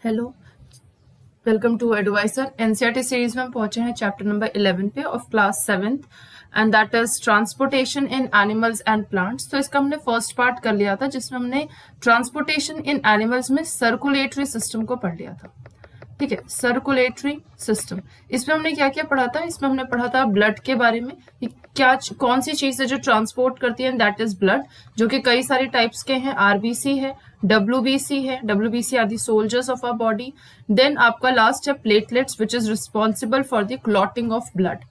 Hello, welcome to advisor. NCERT series में हम पहुंचे हैं चैप्टर नंबर 11 पे of class 7th and that is transportation in animals and plants. तो इसका हमने फर्स्ट पार्ट कर लिया था जिसमें हमने ट्रांसपोर्टेशन इन एनिमल्स में सर्कुलेटरी सिस्टम को पढ़ लिया था। ठीक है, सर्कुलेटरी सिस्टम। इसमें हमने क्या क्या पढ़ा था? इसमें हमने पढ़ा था ब्लड के बारे में, क्या कौन सी चीज है जो ट्रांसपोर्ट करती है, दैट इज ब्लड, जो कि कई सारे टाइप्स के हैं। आरबीसी है, डब्ल्यूबीसी है, WBC are the soldiers of our body. Then आपका लास्ट है platelets which is responsible for the clotting of blood.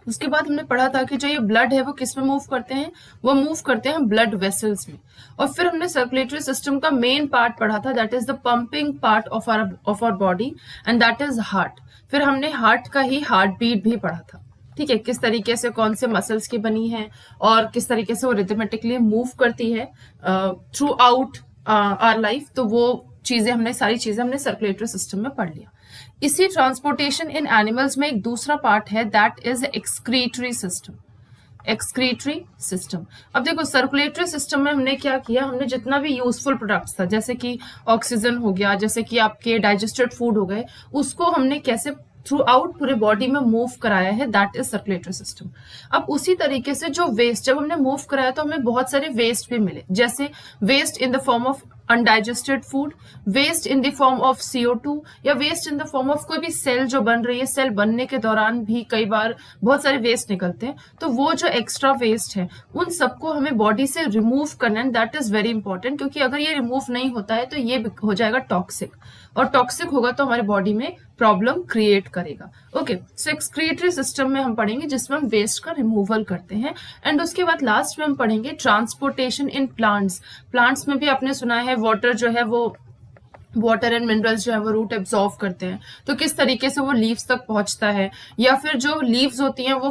उसके बाद हमने पढ़ा था कि जो ये ब्लड है वो किस में मूव करते हैं, वो मूव करते हैं ब्लड वेसल्स में। और फिर हमने सर्कुलेटरी सिस्टम का मेन पार्ट पढ़ा था, that is the pumping part of our body and that is heart. फिर हमने हार्ट का ही हार्ट बीट भी पढ़ा था। ठीक है, किस तरीके से कौन से मसल्स की बनी है और किस तरीके से वो रिथमेटिकली मूव करती है थ्रू आउट आवर लाइफ। तो वो चीजें हमने सारी चीजें हमने सर्कुलेटरी सिस्टम में पढ़ लिया। इसी ट्रांसपोर्टेशन इन एनिमल्स में एक दूसरा पार्ट है, that is excretory system. Excretory system. अब देखो, सर्कुलेटरी सिस्टम में हमने क्या किया, हमने जितना भी यूजफुल प्रोडक्ट्स था, जैसे कि ऑक्सीजन हो गया, जैसे कि आपके डाइजेस्टेड फूड हो गए, उसको हमने कैसे थ्रू आउट पूरे बॉडी में मूव कराया है, दैट इज सर्कुलेटरी सिस्टम। अब उसी तरीके से जो वेस्ट, जब हमने मूव कराया तो हमें बहुत सारे वेस्ट भी मिले, जैसे waste in the form of undigested food, waste in the form of CO2, या waste in the form of कोई भी सेल जो बन रही है, सेल बनने के दौरान भी कई बार बहुत सारे वेस्ट निकलते हैं। तो वो जो एक्स्ट्रा वेस्ट है उन सबको हमें बॉडी से रिमूव करना है, दैट इज वेरी इंपॉर्टेंट, क्योंकि अगर ये रिमूव नहीं होता है तो ये हो जाएगा टॉक्सिक, और टॉक्सिक होगा तो हमारे बॉडी में प्रॉब्लम क्रिएट करेगा। ओके, सो एक्सक्रीटरी सिस्टम में हम पढ़ेंगे जिसमें हम वेस्ट का रिमूवल करते हैं। एंड उसके बाद लास्ट में हम पढ़ेंगे ट्रांसपोर्टेशन इन प्लांट्स। प्लांट्स में भी आपने सुना है वाटर जो है वो, वाटर एंड मिनरल्स जो है वो रूट एब्जॉर्व करते हैं, तो किस तरीके से वो लीव्स तक पहुंचता है, या फिर जो लीव्स होती हैं वो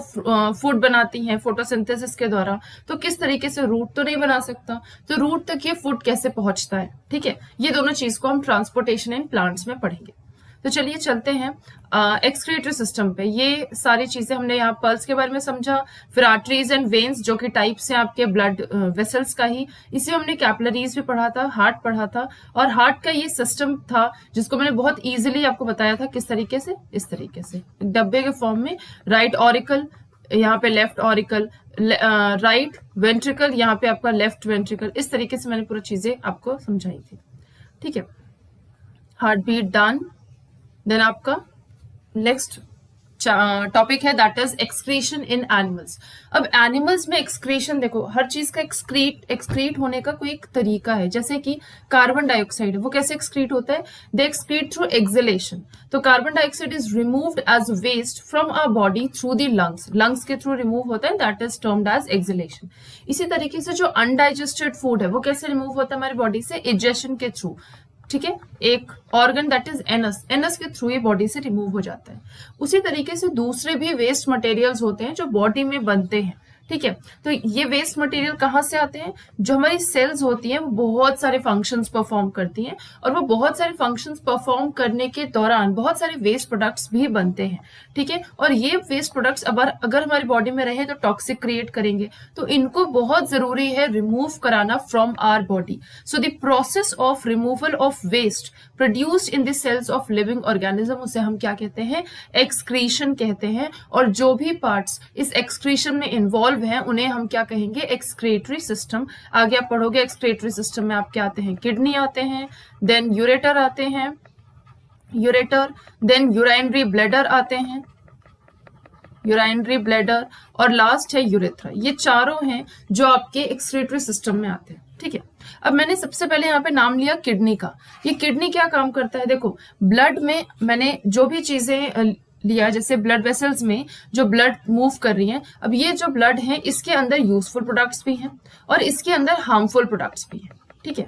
फूड बनाती हैं फोटोसिंथेसिस के द्वारा, तो किस तरीके से रूट तो नहीं बना सकता, तो रूट तक ये फूड कैसे पहुंचता है। ठीक है, ये दोनों चीज को हम ट्रांसपोर्टेशन इन प्लांट्स में पढ़ेंगे। तो चलिए चलते हैं एक्सक्रीटरी सिस्टम पे। ये सारी चीजें हमने यहाँ पल्स के बारे में समझा, फिर आर्टरीज एंड वेन्स जो कि टाइप्स हैं आपके ब्लड वेसल्स का ही, इसी हमने कैपिलरीज भी पढ़ा था, हार्ट पढ़ा था, और हार्ट का ये सिस्टम था जिसको मैंने बहुत इजीली आपको बताया था किस तरीके से, इस तरीके से डब्बे के फॉर्म में, राइट ऑरिकल, यहाँ पे लेफ्ट ऑरिकल, राइट वेंट्रिकल, यहाँ पे आपका लेफ्ट वेंट्रिकल, इस तरीके से मैंने पूरी चीजें आपको समझाई थी। ठीक है, हार्ट बीट डन। देन आपका नेक्स्ट टॉपिक है that is excretion in animals. अब एनिमल्स में एक्सक्रीशन देखो, हर चीज का एक्सक्रीट होने का कोई एक तरीका है। जैसे कि कार्बन डाइऑक्साइड है, वो कैसे एक्सक्रीट होता है, दे एक्सक्रीट थ्रू एक्सहेलेशन। तो carbon dioxide is removed as waste from our body through the lungs, lungs के थ्रू रिमूव होता है, that is termed as exhalation. इसी तरीके से जो अनडाइजेस्टेड फूड है वो कैसे रिमूव होता है हमारी बॉडी से, इजेशन के थ्रू। ठीक है, एक organ that is anus, anus के थ्रू ये बॉडी से रिमूव हो जाता है। उसी तरीके से दूसरे भी वेस्ट मटेरियल्स होते हैं जो बॉडी में बनते हैं। ठीक है, तो ये वेस्ट मटेरियल कहाँ से आते हैं, जो हमारी सेल्स होती हैं वो बहुत सारे फंक्शंस परफॉर्म करती हैं, और वो बहुत सारे फंक्शंस परफॉर्म करने के दौरान बहुत सारे वेस्ट प्रोडक्ट्स भी बनते हैं। ठीक है, और ये वेस्ट प्रोडक्ट्स अगर हमारी बॉडी में रहे तो टॉक्सिक क्रिएट करेंगे, तो इनको बहुत जरूरी है रिमूव कराना from our body. So the process of removal of waste produced in the cells of living organism, उसे हम क्या कहते हैं, एक्सक्रीशन कहते हैं। और जो भी पार्ट्स इस एक्सक्रीशन में इन्वॉल्व हैं उन्हें हम क्या कहेंगे, एक्सक्रीटरी सिस्टम। आगे आप पढ़ोगे एक्सक्रीटरी सिस्टम में आप क्या आते हैं, किडनी आते हैं, देन यूरेटर आते हैं, यूरेटर, देन यूराइनरी ब्लैडर आते हैं, यूराइनरी ब्लैडर, और लास्ट है यूरेथ्रा। ये चारों हैं जो आपके एक्सक्रीटरी सिस्टम में आते हैं। ठीक है, अब मैंने सबसे पहले यहाँ पे नाम लिया किडनी का। ये किडनी क्या काम करता है, देखो ब्लड में मैंने जो भी चीजें लिया, जैसे ब्लड वेसल्स में जो ब्लड मूव कर रही हैं, अब ये जो ब्लड है इसके अंदर यूजफुल प्रोडक्ट्स भी हैं और इसके अंदर हार्मफुल प्रोडक्ट्स भी हैं। ठीक है,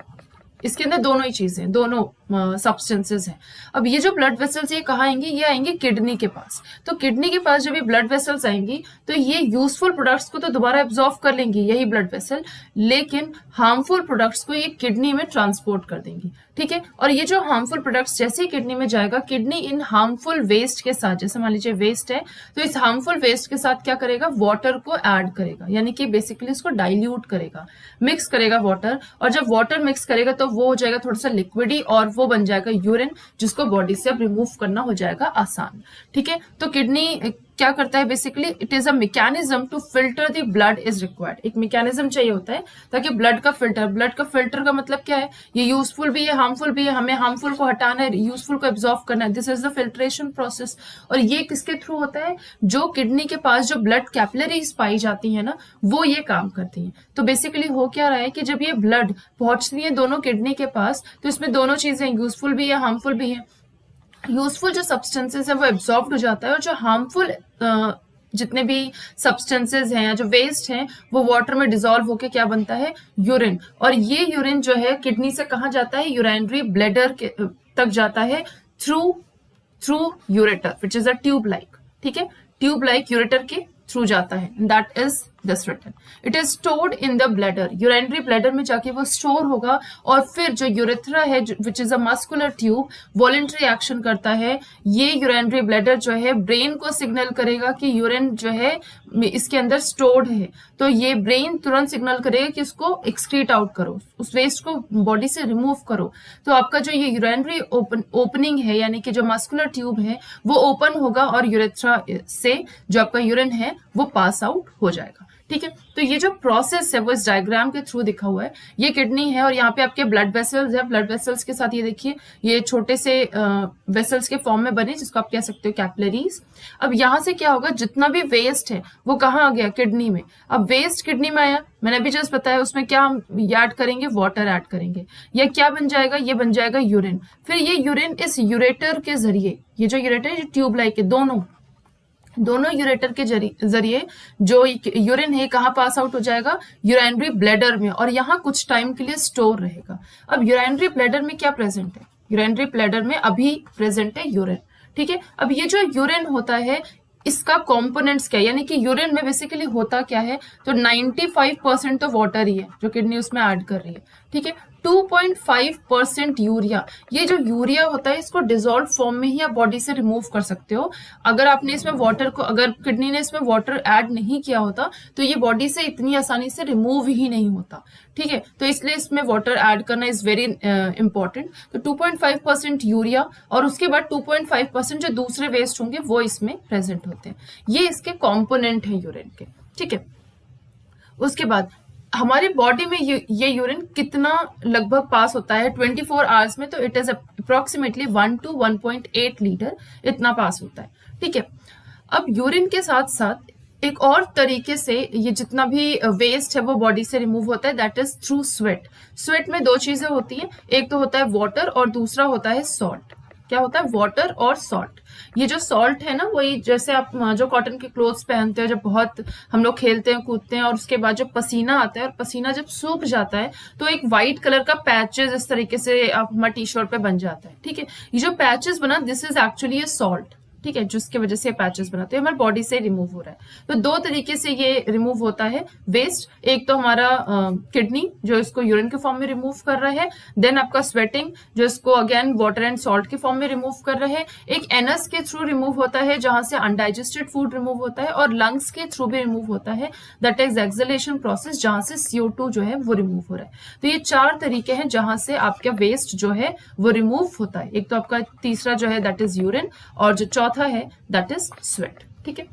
इसके अंदर दोनों ही चीजें, दोनों सब्सटेंसेस हैं। अब ये जो ब्लड वेसल्स ये कहाँ आएंगे, ये आएंगे किडनी के पास। तो किडनी के पास जब ये ब्लड वेसल्स आएंगी तो ये यूजफुल प्रोडक्ट्स को तो दोबारा एब्जॉर्व कर लेंगी यही ब्लड वेसल, लेकिन हार्मफुल प्रोडक्ट्स को ये किडनी में ट्रांसपोर्ट कर देंगी। ठीक है, और ये जो हार्मफुल प्रोडक्ट्स जैसे ही किडनी में जाएगा, किडनी इन हार्मफुल वेस्ट के साथ, जैसे मान लीजिए वेस्ट है तो इस हार्मफुल वेस्ट के साथ क्या करेगा, वाटर को ऐड करेगा, यानी कि बेसिकली इसको डाइल्यूट करेगा, मिक्स करेगा वाटर। और जब वाटर मिक्स करेगा तो वो हो जाएगा थोड़ा सा लिक्विडी और वो बन जाएगा यूरिन, जिसको बॉडी से अब रिमूव करना हो जाएगा आसान। ठीक है, तो किडनी क्या करता है basically, it is a mechanism to filter the blood is required. एक मैकेनिज्म चाहिए होता है ताकि ब्लड का फिल्टर का मतलब क्या है, ये यूजफुल भी है, हार्मफुल भी है, हमें हार्मफुल को हटाना है, यूजफुल को एब्जॉर्व करना है, this is the filtration process. और ये किसके थ्रू होता है, जो किडनी के पास जो ब्लड कैपिलरीज पाई जाती है ना, वो ये काम करती है। तो बेसिकली हो क्या रहा है कि जब ये ब्लड पहुंचती है दोनों किडनी के पास, तो इसमें दोनों चीजें यूजफुल भी है, हार्मफुल भी है। यूजफुल जो सब्सटेंसेस है वो एब्जॉर्ब हो जाता है, और जो हार्मफुल जितने भी सब्सटेंसेस हैं या जो वेस्ट हैं वो वाटर में डिसॉल्व होके क्या बनता है, यूरिन। और ये यूरिन जो है किडनी से कहाँ जाता है, यूरिनरी ब्लैडर तक जाता है through ureter which is a tube like. ठीक है, ट्यूब लाइक यूरेटर के थ्रू जाता है, that is this written. It is stored in the bladder, urinary bladder में जाके वो स्टोर होगा, और फिर जो यूरेथ्रा है विच is a muscular tube, voluntary action करता है। ये यूरिनरी ब्लैडर जो है ब्रेन को सिग्नल करेगा कि यूरिन जो है इसके अंदर स्टोर्ड है, तो ये ब्रेन तुरंत सिग्नल करेगा कि इसको एक्सक्रीट आउट करो, उस वेस्ट को बॉडी से रिमूव करो। तो आपका जो ये यूरिनरी ओपनिंग है, यानी कि जो मस्कुलर ट्यूब है वो ओपन होगा, और यूरेथ्रा से जो आपका यूरिन है वो पास आउट हो जाएगा। ठीक है, तो ये जो प्रोसेस है वो इस डायग्राम के थ्रू दिखा हुआ है। ये किडनी है, और यहाँ पे आपके ब्लड वेसल्स है, ब्लड वेसल्स के साथ ये देखिए ये छोटे से वेसल्स के फॉर्म में बने, जिसको आप कह सकते हो कैपिलरीज। अब यहाँ से क्या होगा, जितना भी वेस्ट है वो कहाँ आ गया, किडनी में। अब वेस्ट किडनी में आया, मैंने अभी जस्ट बताया, उसमें क्या हम ऐड करेंगे, वाटर ऐड करेंगे, या क्या बन जाएगा, ये बन जाएगा यूरिन। फिर ये यूरिन इस यूरेटर के जरिए, ये जो यूरेटर है, ट्यूब लाइक है, दोनों यूरेटर के जरिए जो यूरिन है कहाँ पास आउट हो जाएगा, यूरिनरी ब्लैडर में, और यहाँ कुछ टाइम के लिए स्टोर रहेगा। अब यूरिनरी ब्लैडर में क्या प्रेजेंट है, यूरिनरी ब्लैडर में अभी प्रेजेंट है यूरिन। ठीक है, अब ये जो यूरिन होता है इसका कंपोनेंट्स क्या है, यानी कि यूरिन में बेसिकली होता क्या है, तो 95% तो वाटर ही है जो किडनी उसमें ऐड कर रही है। ठीक है, 2.5% यूरिया। ये जो यूरिया होता है इसको डिसॉल्व फॉर्म में ही आप बॉडी से रिमूव कर सकते हो। अगर आपने इसमें वाटर को, अगर किडनी ने इसमें वाटर ऐड नहीं किया होता तो ये बॉडी से इतनी आसानी से रिमूव ही नहीं होता। ठीक है, तो इसलिए इसमें वाटर ऐड करना इज वेरी इंपॉर्टेंट। तो 2.5% यूरिया, और उसके बाद 2.5% जो दूसरे वेस्ट होंगे वो इसमें प्रेजेंट होते हैं। ये इसके कॉम्पोनेंट है यूरिन के। ठीक है, उसके बाद हमारी बॉडी में ये यूरिन कितना लगभग पास होता है 24 आवर्स में, तो it is approximately 1 to 1.8 litre इतना पास होता है। ठीक है, अब यूरिन के साथ साथ एक और तरीके से ये जितना भी वेस्ट है वो बॉडी से रिमूव होता है, that is through sweat. Sweat में दो चीजें होती हैं, एक तो होता है वाटर और दूसरा होता है सॉल्ट। क्या होता है, वाटर और सॉल्ट। ये जो सॉल्ट है ना, वही जैसे आप जो कॉटन के क्लोथ्स पहनते हो, जब बहुत हम लोग खेलते हैं कूदते हैं, और उसके बाद जब पसीना आता है और पसीना जब सूख जाता है तो एक व्हाइट कलर का पैचेस इस तरीके से आप हमारे टी शर्ट पे बन जाता है। ठीक है, ये जो पैचेस बना, this is actually A salt. ठीक है, जिसकी वजह से पैचेस बनाते हैं, हमारी बॉडी से रिमूव हो रहा है। तो दो तरीके से ये रिमूव होता है वेस्ट, एक तो हमारा किडनी जो इसको यूरिन के फॉर्म में रिमूव कर रहा है, देन आपका स्वेटिंग जो इसको अगेन वाटर एंड सॉल्ट के फॉर्म में रिमूव कर रहे हैं, एक एनस के थ्रू रिमूव होता है जहां से अनडाइजेस्टेड फूड रिमूव होता है, और लंग्स के थ्रू भी रिमूव होता है, दैट इज एक्सहेलेशन प्रोसेस, जहां से CO2 जो है वो रिमूव हो रहा है। तो ये चार तरीके हैं जहां से आपका वेस्ट जो है वो रिमूव होता है। एक तो आपका तीसरा जो है दैट इज यूरिन, और जो चौथा है दैट इज स्वेट। ठीक है,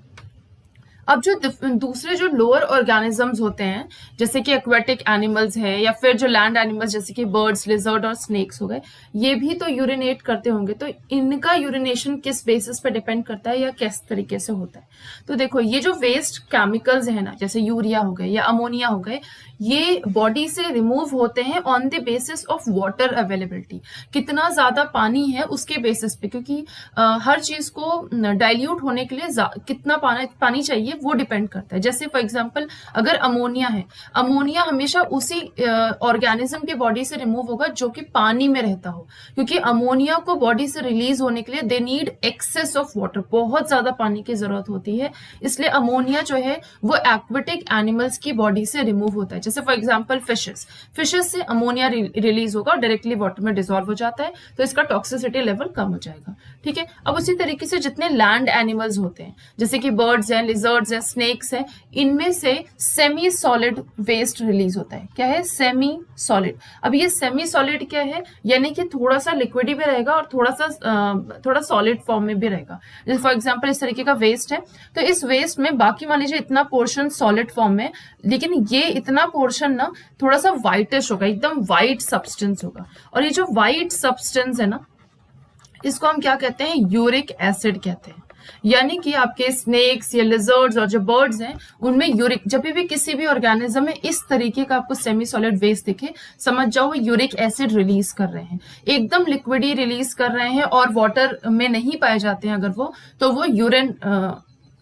अब जो दूसरे जो लोअर ऑर्गेनिजम्स होते हैं, जैसे कि एक्वेटिक एनिमल्स है, या फिर जो लैंड एनिमल्स जैसे कि बर्ड्स, लिजर्ड और स्नेक्स हो गए, ये भी तो यूरिनेट करते होंगे। तो इनका यूरिनेशन किस बेसिस पे डिपेंड करता है या किस तरीके से होता है, तो देखो ये जो वेस्ट केमिकल्स है ना, जैसे यूरिया हो गए या अमोनिया हो गए, ये बॉडी से रिमूव होते हैं on the basis of water availability. कितना ज्यादा पानी है उसके बेसिस पे, क्योंकि हर चीज को डाइल्यूट होने के लिए कितना पानी चाहिए वो डिपेंड करता है। जैसे फॉर एग्जांपल अगर अमोनिया है, अमोनिया हमेशा उसी ऑर्गेनिज्म के बॉडी से रिमूव होगा जो कि पानी में रहता हो, क्योंकि अमोनिया को बॉडी से रिलीज होने के लिए they need excess of water, बहुत ज्यादा पानी की जरूरत होती है। इसलिए अमोनिया जो है वो एक्वेटिक एनिमल्स की बॉडी से रिमूव होता है। जैसे फॉर एग्जांपल फिशेस से अमोनिया रिलीज होगा और डायरेक्टली वाटर में डिसॉल्व हो जाता है, तो इसका टॉक्सिसिटी लेवल कम हो जाएगा। ठीक है, अब उसी तरीके से जितने लैंड एनिमल्स होते हैं, जैसे कि बर्ड्स हैं, लिजर्ड लिजर्ड्स है, स्नेक्स है, इनमें से सेमी सॉलिड वेस्ट रिलीज होता है। क्या है? Semi solid. अब ये सेमी सॉलिड क्या है? यानी कि थोड़ा सा लिक्विडी भी रहेगा और थोड़ा सॉलिड फॉर्म में भी रहेगा। जैसे फॉर एग्जांपल इस तरीके का वेस्ट है, तो इस वेस्ट में बाकी मान लीजिए इतना पोर्शन सॉलिड फॉर्म में, लेकिन ये इतना पोर्शन ना थोड़ा सा व्हाइटिश होगा, एकदम व्हाइट सब्सटेंस होगा। और ये जो व्हाइट सब्सटेंस है ना, इसको हम क्या कहते हैं? यूरिक एसिड कहते हैं। यानी कि आपके स्नेक्स या लिजर्ड्स और जो बर्ड्स हैं उनमें यूरिक, जब भी किसी भी ऑर्गेनिज्म में इस तरीके का आपको सेमी सॉलिड वेस्ट दिखे, समझ जाओ वो यूरिक एसिड रिलीज कर रहे हैं, एकदम लिक्विडी रिलीज कर रहे हैं और वाटर में नहीं पाए जाते हैं अगर वो, तो वो यूरिन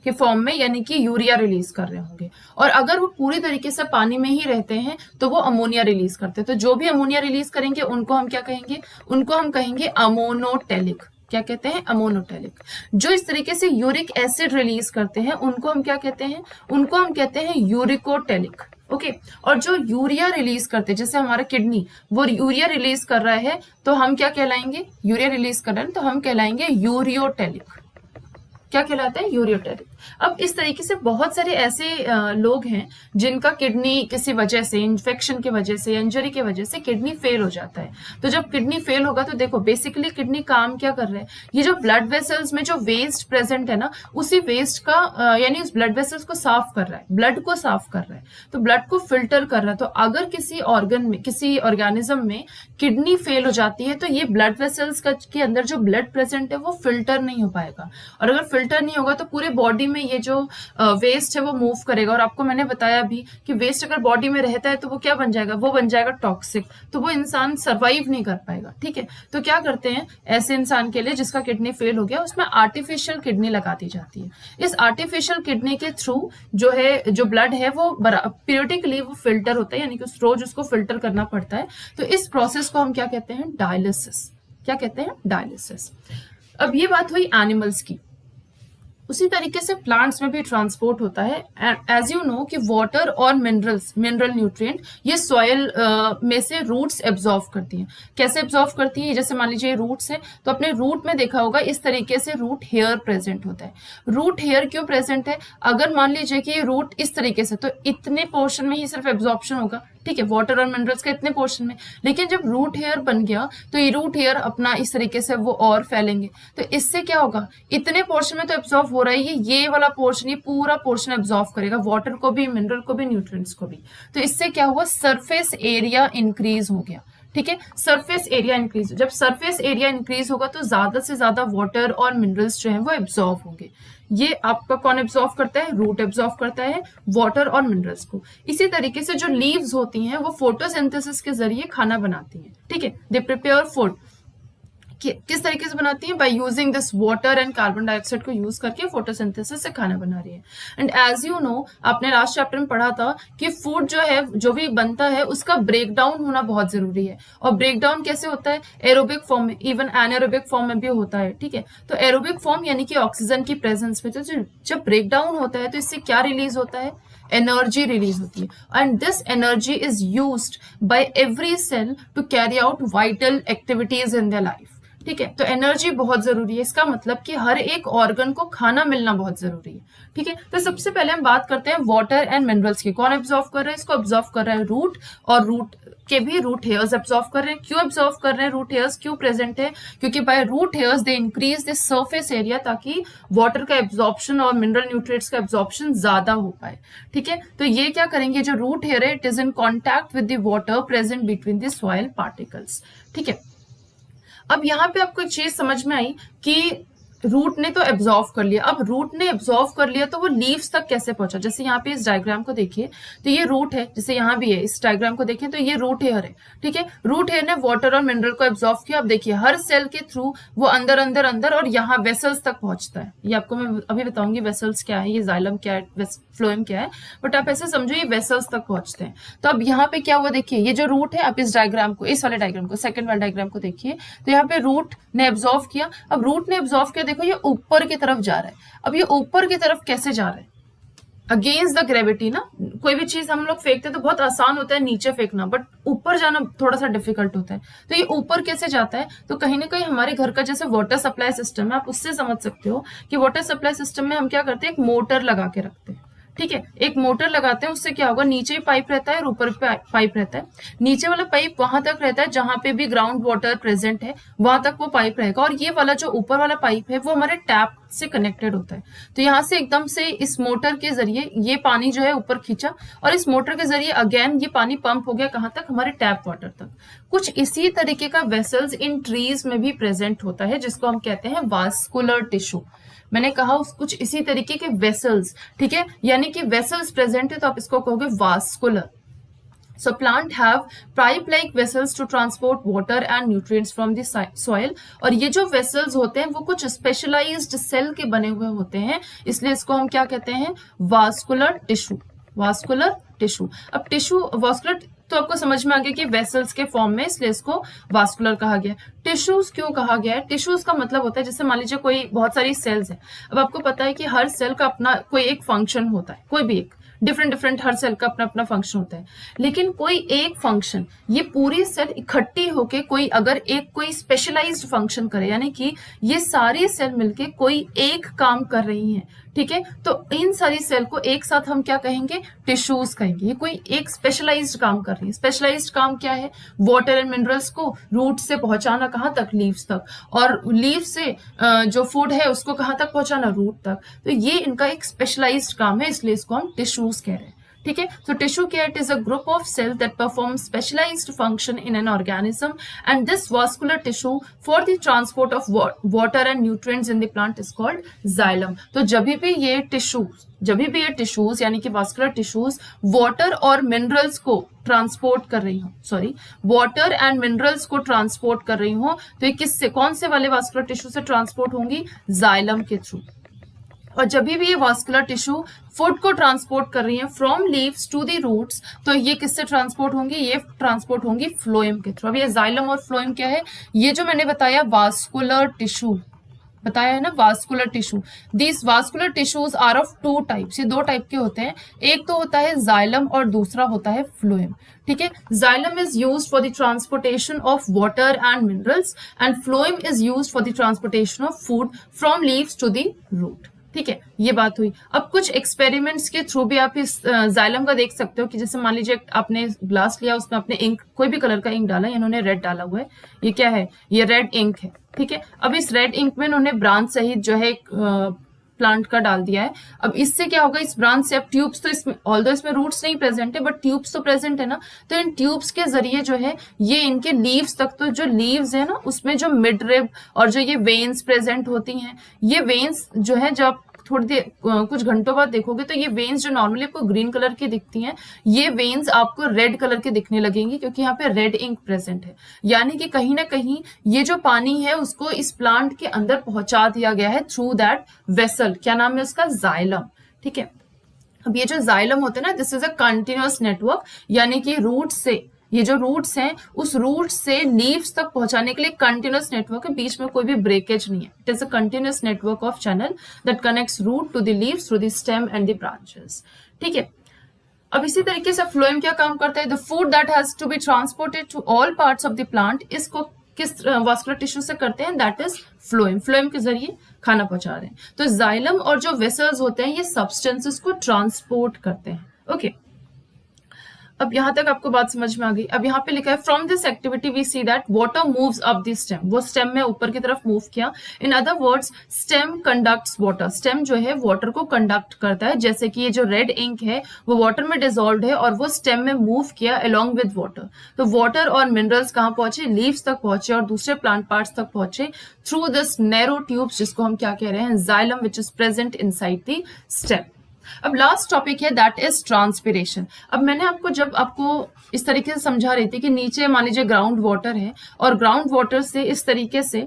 के फॉर्म में यानी कि यूरिया रिलीज कर रहे होंगे। और अगर वो पूरी तरीके से पानी में ही रहते हैं तो वो अमोनिया रिलीज करते हैं। तो जो भी अमोनिया रिलीज करेंगे उनको हम क्या कहेंगे? उनको हम कहेंगे अमोनोटेलिक। क्या कहते हैं? अमोनोटेलिक। जो इस तरीके से यूरिक एसिड रिलीज करते हैं उनको हम क्या कहते हैं? उनको हम कहते हैं यूरिकोटेलिक। ओके। और जो यूरिया रिलीज करते हैं, जैसे हमारा किडनी वो यूरिया रिलीज कर रहा है, तो हम क्या कहलाएंगे? यूरिया रिलीज कर रहे हैं तो हम कहलाएंगे यूरियोटेलिक। क्या कहलाता है? यूरियोटेलिक। अब इस तरीके से बहुत सारे ऐसे लोग हैं जिनका किडनी किसी वजह से, इन्फेक्शन की वजह से या इंजरी की वजह से किडनी फेल हो जाता है। तो जब किडनी फेल होगा तो देखो बेसिकली किडनी काम क्या कर रहा है? ये जो ब्लड वेसल्स में जो वेस्ट प्रेजेंट है ना, उसी वेस्ट का यानी उस ब्लड वेसल्स को साफ कर रहा है, ब्लड को साफ कर रहा है, तो ब्लड को फिल्टर कर रहा है। तो अगर किसी ऑर्गन में, किसी ऑर्गेनिज्म में किडनी फेल हो जाती है तो ये ब्लड वेसल्स के अंदर जो ब्लड प्रेजेंट है वो फिल्टर नहीं हो पाएगा। और अगर फिल्टर नहीं होगा तो पूरे बॉडी में ये जो वेस्ट है वो मूव करेगा। और आपको मैंने बताया भी कि वेस्ट अगर बॉडी में रहता है तो वो क्या बन जाएगा? वो बन जाएगा टॉक्सिक, तो वो इंसान सर्वाइव नहीं कर पाएगा। ठीक है, तो क्या करते हैं ऐसे इंसान के लिए जिसका किडनी फेल हो गया, उसमें आर्टिफिशियल किडनी लगा दी जाती है। इस आर्टिफिशियल किडनी के थ्रू जो है, जो ब्लड है वो पीरियडिकली वो फिल्टर होता है, यानी कि रोज उसको फिल्टर करना पड़ता है। तो इस प्रोसेस को हम क्या कहते हैं? डायलिसिस। क्या कहते हैं? डायलिसिस। अब ये बात हुई एनिमल्स की। उसी तरीके से प्लांट्स में भी ट्रांसपोर्ट होता है। एज यू नो कि वाटर और मिनरल न्यूट्रिएंट ये सॉइल में से रूट्स एब्जॉर्व करती हैं। कैसे एब्जॉर्व करती है? जैसे मान लीजिए रूट्स है, तो अपने रूट में देखा होगा इस तरीके से रूट हेयर प्रेजेंट होता है। रूट हेयर क्यों प्रेजेंट है? अगर मान लीजिए कि रूट इस तरीके से, तो इतने पोर्शन में ही सिर्फ एब्जॉर्प्शन होगा, ठीक है, वाटर और मिनरल्स के इतने पोर्शन में। लेकिन जब रूट हेयर बन गया तो ये रूट हेयर अपना इस तरीके से वो और फैलेंगे, तो इससे क्या होगा? इतने पोर्शन में तो एब्जॉर्व हो रहा है, ये वाला पोर्शन, ये पूरा पोर्शन एब्जॉर्व करेगा, वाटर को भी, मिनरल को भी, न्यूट्रिएंट्स को भी। तो इससे क्या हुआ? सरफेस एरिया इंक्रीज हो गया। ठीक है, सरफेस एरिया इंक्रीज। जब सरफेस एरिया इंक्रीज होगा तो ज्यादा से ज्यादा वाटर और मिनरल्स जो है वो एब्जॉर्व होंगे। ये आपका कौन एब्जॉर्व करता है? रूट एब्जॉर्व करता है वाटर और मिनरल्स को। इसी तरीके से जो लीव्स होती हैं वो फोटोसिंथेसिस के जरिए खाना बनाती हैं। ठीक है, दे प्रिपेयर फूड। किस तरीके से बनाती हैं? By using this water and carbon dioxide को यूज करके फोटोसिंथेसिस से खाना बना रही है। एंड एज यू नो, आपने लास्ट चैप्टर में पढ़ा था कि फूड जो है, जो भी बनता है, उसका ब्रेक डाउन होना बहुत जरूरी है। और ब्रेक डाउन कैसे होता है? एरोबिक फॉर्म में, इवन एनारोबिक फॉर्म में भी होता है। ठीक है, तो एरोबिक फॉर्म यानी कि ऑक्सीजन की प्रेजेंस में। तो जब ब्रेक डाउन होता है तो इससे क्या रिलीज होता है? एनर्जी रिलीज होती है। And this energy is used by every cell to carry out vital activities in their life. ठीक है, तो एनर्जी बहुत जरूरी है। इसका मतलब कि हर एक ऑर्गन को खाना मिलना बहुत जरूरी है। ठीक है, तो सबसे पहले हम बात करते हैं वाटर एंड मिनरल्स की। कौन एब्जॉर्व कर रहा है? इसको एब्जॉर्व कर रहा है रूट, और रूट के भी रूट हेयर्स एब्जॉर्व कर रहे हैं। क्यों एब्जॉर्व कर रहे हैं? रूट हेयर्स क्यों प्रेजेंट है? क्योंकि by root hairs they increase the surface area, ताकि वाटर का एब्जॉर्प्शन और मिनरल न्यूट्रिएंट्स का एब्जॉर्प्शन ज्यादा हो पाए। ठीक है, तो ये क्या करेंगे? जो रूट हेयर है, it is in contact with the water present between the soil particles. ठीक है, अब यहाँ पे आपको एक चीज समझ में आई कि रूट ने तो एब्जॉर्व कर लिया। अब रूट ने एब्जॉर्व कर लिया तो वो लीव्स तक कैसे पहुंचा? जैसे यहाँ पे इस डायग्राम को देखिए, तो ये रूट है, जैसे यहाँ भी है, इस डायग्राम को देखिए तो ये रूट हेयर है। ठीक है, रूट हेयर ने वाटर और मिनरल को एब्जॉर्व किया। अब देखिए हर सेल के थ्रू वो अंदर अंदर अंदर और यहाँ वेसल्स तक पहुंचता है। ये आपको मैं अभी बताऊंगी वेसल्स क्या है, ये जाइलम क्या है, फ्लोएम क्या है, बट आप ऐसे समझो ये वेसल्स तक पहुंचते हैं। तो अब यहाँ पे क्या हुआ? देखिए ये जो रूट है, आप इस डायग्राम को, इस वाले डायग्राम को, सेकंड वाले डायग्राम को देखिए, तो यहाँ पे रूट ने एब्जॉर्व किया। अब रूट ने एब्जॉर्व किया, देखो ये ऊपर की तरफ जा रहा है। अब ये ऊपर की तरफ कैसे जा रहा है? अगेंस्ट द ग्रेविटी ना, कोई भी चीज हम लोग फेंकते हैं तो बहुत आसान होता है नीचे फेंकना, बट ऊपर जाना थोड़ा सा डिफिकल्ट होता है। तो ये ऊपर कैसे जाता है, तो कहीं ना कहीं हमारे घर का जैसे वाटर सप्लाई सिस्टम है, आप उससे समझ सकते हो कि वाटर सप्लाई सिस्टम में हम क्या करते हैं, एक मोटर लगा के रखते हैं। ठीक है, एक मोटर लगाते हैं, उससे क्या होगा, नीचे भी पाइप रहता है और ऊपर भी पाइप रहता है। नीचे वाला पाइप वहां तक रहता है जहां पे भी ग्राउंड वाटर प्रेजेंट है, वहां तक वो पाइप रहेगा, और ये वाला जो ऊपर वाला पाइप है वो हमारे टैप से कनेक्टेड होता है। तो यहाँ से एकदम से इस मोटर के जरिए ये पानी जो है ऊपर खींचा, और इस मोटर के जरिए अगेन ये पानी पंप हो गया कहाँ तक, हमारे टैप वाटर तक। कुछ इसी तरीके का वेसल्स इन ट्रीज में भी प्रेजेंट होता है, जिसको हम कहते हैं वास्कुलर टिश्यू। मैंने कहा कुछ इसी तरीके के वेसल्स, ठीक है, यानी कि वेसल्स प्रेजेंट है तो आप इसको कहोगे vascular. So plant have pipe-like vessels to transport water and nutrients from the soil. और ये जो vessels होते हैं वो कुछ specialized cell के बने हुए होते हैं, इसलिए इसको हम क्या कहते हैं, vascular tissue। vascular tissue। अब टिश्यू vascular तो आपको समझ में आ गया कि वेसल्स के फॉर्म में, इसलिए इसको वास्कुलर कहा गया। टिश्यूज क्यों कहा गया है, टिश्यूज का मतलब होता है जैसे मान लीजिए कोई बहुत सारी सेल्स है। अब आपको पता है कि हर सेल का अपना कोई एक फंक्शन होता है, कोई भी एक डिफरेंट हर सेल का अपना अपना फंक्शन होता है, लेकिन कोई एक फंक्शन ये पूरी सेल इकट्ठी होके कोई अगर एक कोई स्पेशलाइज्ड फंक्शन करे, यानी कि ये सारी सेल मिलके कोई एक काम कर रही हैं, ठीक है, तो इन सारी सेल को एक साथ हम क्या कहेंगे, टिश्यूज कहेंगे। ये कोई एक स्पेशलाइज्ड काम कर रही है। स्पेशलाइज्ड काम क्या है, वाटर एंड मिनरल्स को रूट से पहुंचाना कहाँ तक, लीव्स तक, और लीव से जो फूड है उसको कहाँ तक पहुंचाना, रूट तक। तो ये इनका एक स्पेशलाइज्ड काम है, इसलिए इसको हम टिश्यूज कह रहे हैं। ठीक है, so tissue care is a group of cells that perform specialized function in an organism, and this vascular tissue for the transport of water and nutrients in the plant is called xylem। तो जब भी ये tissues यानी कि vascular tissues water और minerals को transport कर रही हूँ, वाटर एंड मिनरल्स को ट्रांसपोर्ट कर रही हूँ, तो ये किससे, कौन से वाले वास्कुलर टिश्यू से ट्रांसपोर्ट होंगी, जाइलम के थ्रू। और जब भी ये वास्कुलर टिश्यू फूड को ट्रांसपोर्ट कर रही है from leaves to the roots, तो ये किससे ट्रांसपोर्ट होंगी, ये ट्रांसपोर्ट होंगी फ्लोएम के थ्रू। अब ये जाइलम और फ्लोएम क्या है, ये जो मैंने बताया वास्कुलर टिश्यू बताया है ना, vascular tissue. These vascular tissues are of two types, ये दो टाइप के होते हैं, एक तो होता है जाइलम और दूसरा होता है फ्लोएम। ठीक है, xylem is used for the transportation of water and minerals, and phloem is used for the transportation of food from leaves to the root. ठीक है, ये बात हुई। अब कुछ एक्सपेरिमेंट्स के थ्रू भी आप इस जाइलम का देख सकते हो कि जैसे मान लीजिए आपने ग्लास लिया, उसमें आपने इंक, कोई भी कलर का इंक डाला, इन्होंने रेड डाला हुआ है, ये क्या है, ये रेड इंक है। ठीक है, अब इस रेड इंक में इन्होंने ब्रांच सहित जो है प्लांट का डाल दिया है। अब इससे क्या होगा, इस ब्रांच से अब ट्यूब्स, तो इसमें ऑल्दो इसमें रूट्स नहीं प्रेजेंट है बट ट्यूब्स तो प्रेजेंट है ना, तो इन ट्यूब्स के जरिए जो है ये इनके लीव्स तक, तो जो लीव्स है ना उसमें जो मिड रिब और जो ये वेन्स प्रेजेंट होती हैं, ये वेन्स जो है जब थोड़ी देर कुछ घंटों बाद देखोगे तो ये वेन्स जो नॉर्मली आपको ग्रीन कलर की दिखती हैं, ये वेन्स आपको रेड कलर की दिखने लगेंगी, क्योंकि यहाँ पे रेड इंक प्रेजेंट है। यानी कि कहीं ना कहीं ये जो पानी है उसको इस प्लांट के अंदर पहुंचा दिया गया है थ्रू दैट वेसल, क्या नाम है उसका, जाइलम। ठीक है, अब ये जो जाइलम होते हैं ना, this is a continuous network, यानी कि रूट से, ये जो रूट्स हैं उस रूट से लीव्स तक पहुंचाने के लिए कंटिन्यूअस नेटवर्क है, बीच में कोई भी ब्रेकेज नहीं है। It is a continuous network of channel that connects root to the leaves through the stem and the branches. ठीक है, अब इसी तरीके से फ्लोएम क्या काम करता है, the food that has to be transported to all parts of the plant, इसको किस वास्कुलर टिश्यू से करते हैं, दैट इज फ्लोएम। फ्लोएम के जरिए खाना पहुंचा रहे हैं। तो जाइलम और जो वेसल्स होते हैं ये सब्सटेंसेस को ट्रांसपोर्ट करते हैं। ओके, अब यहां तक आपको बात समझ में आ गई। अब यहाँ पे लिखा है from this activity we see that water moves up the stem, वो स्टेम में ऊपर की तरफ मूव किया। In other words stem conducts water, stem जो है वाटर को कंडक्ट करता है, जैसे कि ये जो रेड इंक है वो वाटर में डिसॉल्व है और वो स्टेम में मूव किया अलोंग विद वाटर। तो वाटर और मिनरल्स कहाँ पहुंचे, लीव्स तक पहुंचे और दूसरे प्लांट पार्ट्स तक पहुंचे थ्रू दिस नैरो ट्यूब्स, जिसको हम क्या कह रहे हैं, xylem, which is present inside the stem. अब लास्ट टॉपिक है दैट इज ट्रांसपिरेशन। अब मैंने आपको जब आपको इस तरीके से समझा रही थी कि नीचे मान लीजिए ग्राउंड वाटर है और ग्राउंड वाटर से इस तरीके से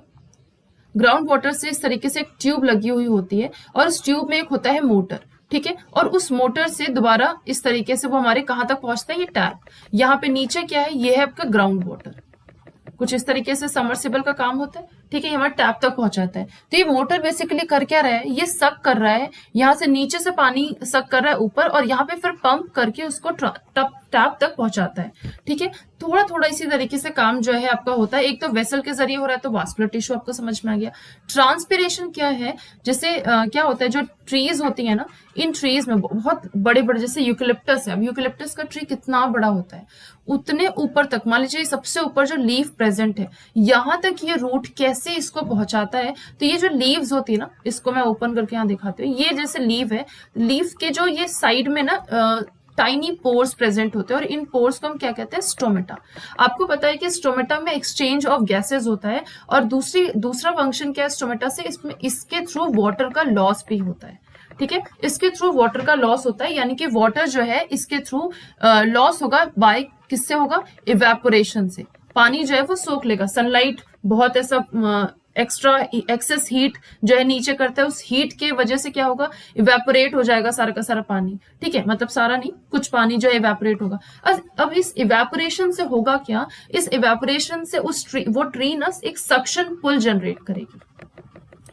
एक ट्यूब लगी हुई होती है और उस ट्यूब में एक होता है मोटर। ठीक है, और उस मोटर से दोबारा इस तरीके से वो हमारे कहाँ तक पहुंचता है, ये टैप। यहाँ पे नीचे क्या है, ये है आपका ग्राउंड वाटर। कुछ इस तरीके से समरसेबल का काम होता है। ठीक है, ये हमारे टैप तक पहुंचाता है। तो ये मोटर बेसिकली कर क्या रहा है, ये सक कर रहा है, यहाँ से नीचे से पानी सक कर रहा है ऊपर, और यहाँ पे फिर पंप करके उसको टैप तक पहुंचाता है। ठीक है, थोड़ा थोड़ा इसी तरीके से काम जो है आपका होता है। एक तो वेसल के जरिए हो रहा है, तो वास्कुलर टिश्यू आपको समझ में आ गया। ट्रांसपिरेशन क्या है, जैसे क्या होता है, जो ट्रीज होती है ना, इन ट्रीज में बहुत बड़े बड़े, जैसे यूकेलिप्टस है, अब यूकेलिप्टस का ट्री कितना बड़ा होता है, उतने ऊपर तक, मान लीजिए सबसे ऊपर जो लीफ प्रेजेंट है, यहां तक ये रूट कैसे इसको पहुंचाता है। तो ये जो लीव्स होती है ना, इसको मैं ओपन करके यहाँ दिखाती हूँ, ये जैसे लीव है, लीफ के जो ये साइड में ना टाइनी पोर्स प्रेजेंट होते हैं, और इन पोर्स को हम क्या कहते हैं, स्टोमेटा। आपको पता है कि स्टोमेटा में एक्सचेंज ऑफ गैसेस होता है, और दूसरा फंक्शन क्या है स्टोमेटा से, इसमें इसके थ्रू वाटर का लॉस भी होता है। ठीक है, इसके थ्रू वाटर का लॉस होता है, यानी कि वाटर जो है इसके थ्रू लॉस होगा, बाय किससे होगा, इवेपोरेशन से। पानी जो है वो सोख लेगा, सनलाइट बहुत ऐसा एक्स्ट्रा एक्सेस हीट जो है नीचे करता है, उस हीट के वजह से क्या होगा, इवेपोरेट हो जाएगा सारा का सारा पानी। ठीक है, मतलब सारा नहीं, कुछ पानी जो है इवेपोरेट होगा। अब इस इवेपोरेशन से होगा क्या, इस इवेपोरेशन से वो ट्री ना एक सक्शन पुल जनरेट करेगी।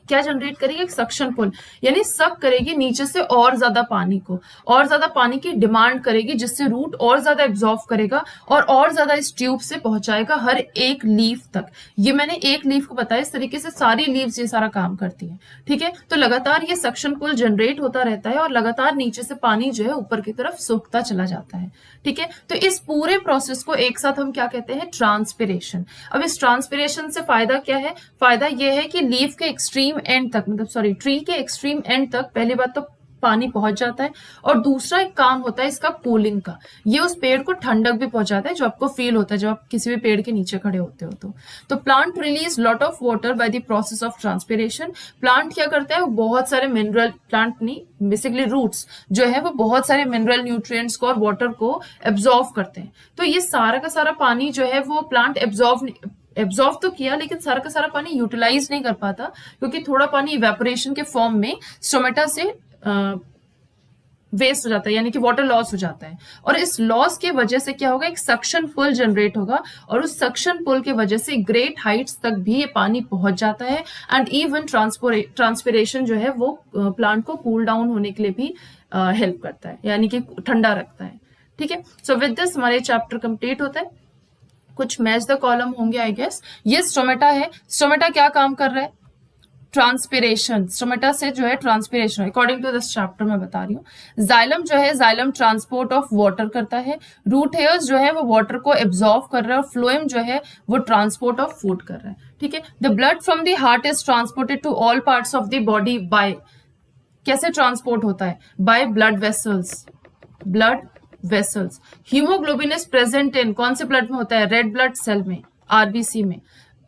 क्या जनरेट करेगी, एक सक्शन पुल, यानी सक करेगी नीचे से और ज्यादा पानी को, और ज्यादा पानी की डिमांड करेगी, जिससे रूट और ज्यादा एब्जॉर्व करेगा और ज्यादा इस ट्यूब से पहुंचाएगा हर एक लीफ तक। ये मैंने एक लीफ को बताया, इस तरीके से सारी लीव्स ये सारा काम करती है। ठीक है, तो लगातार ये सक्शन पुल जनरेट होता रहता है, और लगातार नीचे से पानी जो है ऊपर की तरफ सोखता चला जाता है। ठीक है, तो इस पूरे प्रोसेस को एक साथ हम क्या कहते हैं, ट्रांसपिरेशन। अब इस ट्रांसपिरेशन से फायदा क्या है, फायदा यह है कि लीफ के एक्सट्रीम एंड तक, मतलब सॉरी ट्री के एक्सट्रीम एंड तक पहली बात तो पानी पहुंच जाता है, और दूसरा एक काम होता है इसका कूलिंग का, ये उस पेड़ को ठंडक भी पहुंचाता है, जो आपको फील होता है जब आप किसी भी पेड़ के नीचे खड़े होते हो। तो plant release lot of water by the process of transpiration. Plant क्या करता है, वो बहुत सारे मिनरल, प्लांट नहीं बेसिकली रूट्स जो है वो बहुत सारे मिनरल न्यूट्रिएंट्स को और वाटर को एब्जॉर्व करते हैं। तो ये सारा का सारा पानी जो है वो प्लांट एब्जॉर्व तो किया, लेकिन सारा का सारा पानी यूटिलाइज नहीं कर पाता, क्योंकि थोड़ा पानी इवेपोरेशन के फॉर्म में स्टोमेटा से वेस्ट हो जाता है, यानी कि वाटर लॉस हो जाता है। और इस लॉस के वजह से क्या होगा, एक सक्शन पुल जनरेट होगा, और उस सक्शन पुल के वजह से ग्रेट हाइट्स तक भी ये पानी पहुंच जाता है। एंड इवन ट्रांसपिरेशन जो है वो प्लांट को कूल डाउन होने के लिए भी हेल्प करता है, यानी कि ठंडा रखता है। ठीक है, सो विद दिस हमारे चैप्टर कंप्लीट होता है। कुछ मैच द कॉलम होंगे आई गेस। ये स्टोमेटा है, स्टोमेटा क्या काम कर रहा है, ट्रांसपिरेशन, स्टोमेटा से जो है transpiration, according to this chapter मैं बता रही हूँ। जाइलम जो है, जाइलम ट्रांसपोर्ट ऑफ वाटर करता है, रूट हेयर्स जो है वो वाटर को एब्जॉर्व कर रहा है, और फ्लोएम जो है वो ट्रांसपोर्ट ऑफ फूड कर रहा है। ठीक है, the blood from the heart is transported to all parts of the body by, कैसे ट्रांसपोर्ट होता है, by blood vessels, blood vessels. Haemoglobin is present in, कौन से ब्लड में होता है, रेड ब्लड सेल में, आरबीसी में।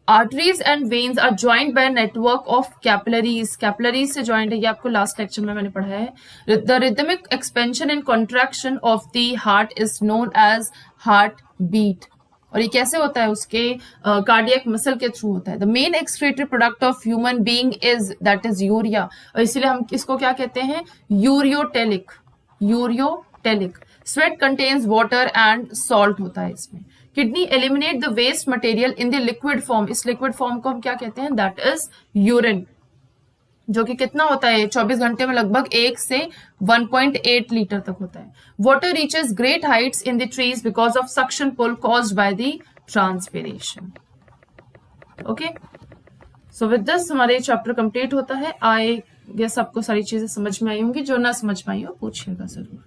Arteries and veins are joint by network of capillaries, capillaries से ज्वाइंट है, ये आपको लास्ट लेक्चर में मैंने पढ़ाया है। The rhythmic expansion and contraction of the heart is known as heart beat, और ये कैसे होता है, उसके कार्डियक मसल के थ्रू होता है। The main excretory product of human being is that is urea, और इसलिए हम इसको क्या कहते हैं, ureotelic, ureotelic. Sweat contains water and salt होता है इसमें। Kidney eliminate the waste material in the liquid form, इस लिक्विड फॉर्म को हम क्या कहते हैं, दैट इज यूरिन, जो कि कितना होता है 24 घंटे में लगभग 1 से 1.8 लीटर तक होता है। Water reaches great heights in the trees because of suction pull caused by the transpiration. Okay, so with this हमारे चैप्टर कंप्लीट होता है। आई गेस आपको सारी चीजें समझ में आई होंगी, जो ना समझ में आई हो पूछिएगा जरूर।